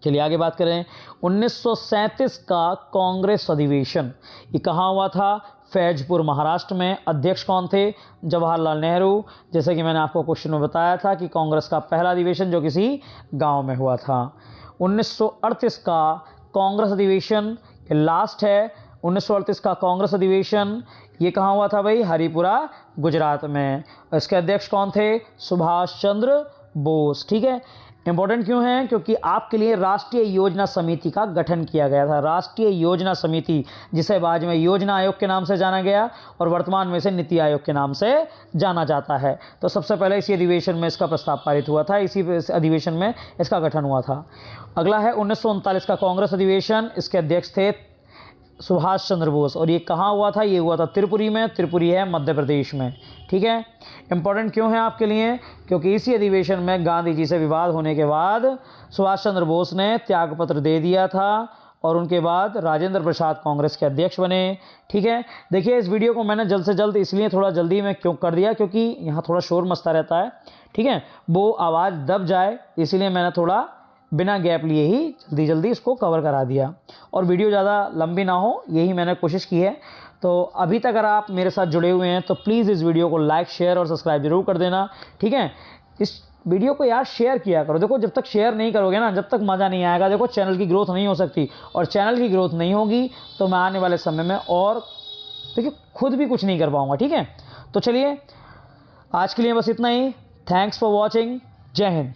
चलिए आगे बात करें 1937 का कांग्रेस अधिवेशन, ये कहाँ हुआ था? फैजपुर महाराष्ट्र में। अध्यक्ष कौन थे? जवाहरलाल नेहरू। जैसे कि मैंने आपको क्वेश्चन में बताया था कि कांग्रेस का पहला अधिवेशन जो किसी गांव में हुआ था। 1938 का कांग्रेस अधिवेशन, ये लास्ट है। 1938 का कांग्रेस अधिवेशन, ये कहाँ हुआ था भाई? हरिपुरा गुजरात में। इसके अध्यक्ष कौन थे? सुभाष चंद्र बोस। ठीक है, इंपॉर्टेंट क्यों है? क्योंकि आपके लिए राष्ट्रीय योजना समिति का गठन किया गया था। राष्ट्रीय योजना समिति, जिसे बाद में योजना आयोग के नाम से जाना गया और वर्तमान में इसे नीति आयोग के नाम से जाना जाता है। तो सबसे पहले इसी अधिवेशन में इसका प्रस्ताव पारित हुआ था, इसी अधिवेशन में इसका गठन हुआ था। अगला है 1939 का कांग्रेस अधिवेशन, इसके अध्यक्ष थे सुभाष चंद्र बोस, और ये कहाँ हुआ था? ये हुआ था त्रिपुरी में। त्रिपुरी है मध्य प्रदेश में। ठीक है, इंपॉर्टेंट क्यों है आपके लिए? क्योंकि इसी अधिवेशन में गांधी जी से विवाद होने के बाद सुभाष चंद्र बोस ने त्यागपत्र दे दिया था, और उनके बाद राजेंद्र प्रसाद कांग्रेस के अध्यक्ष बने। ठीक है, देखिए इस वीडियो को मैंने जल्द से जल्द इसलिए थोड़ा जल्दी में क्यों कर दिया, क्योंकि यहाँ थोड़ा शोर मचता रहता है। ठीक है, वो आवाज़ दब जाए, इसलिए मैंने थोड़ा बिना गैप लिए ही जल्दी इसको कवर करा दिया, और वीडियो ज़्यादा लंबी ना हो यही मैंने कोशिश की है। तो अभी तक अगर आप मेरे साथ जुड़े हुए हैं तो प्लीज़ इस वीडियो को लाइक, शेयर और सब्सक्राइब जरूर कर देना। ठीक है, इस वीडियो को यार शेयर किया करो। देखो जब तक शेयर नहीं करोगे ना, जब तक मज़ा नहीं आएगा। देखो चैनल की ग्रोथ नहीं हो सकती, और चैनल की ग्रोथ नहीं होगी तो मैं आने वाले समय में और देखिए खुद भी कुछ नहीं कर पाऊँगा। ठीक है, तो चलिए आज के लिए बस इतना ही। Thanks for watching. जय हिंद।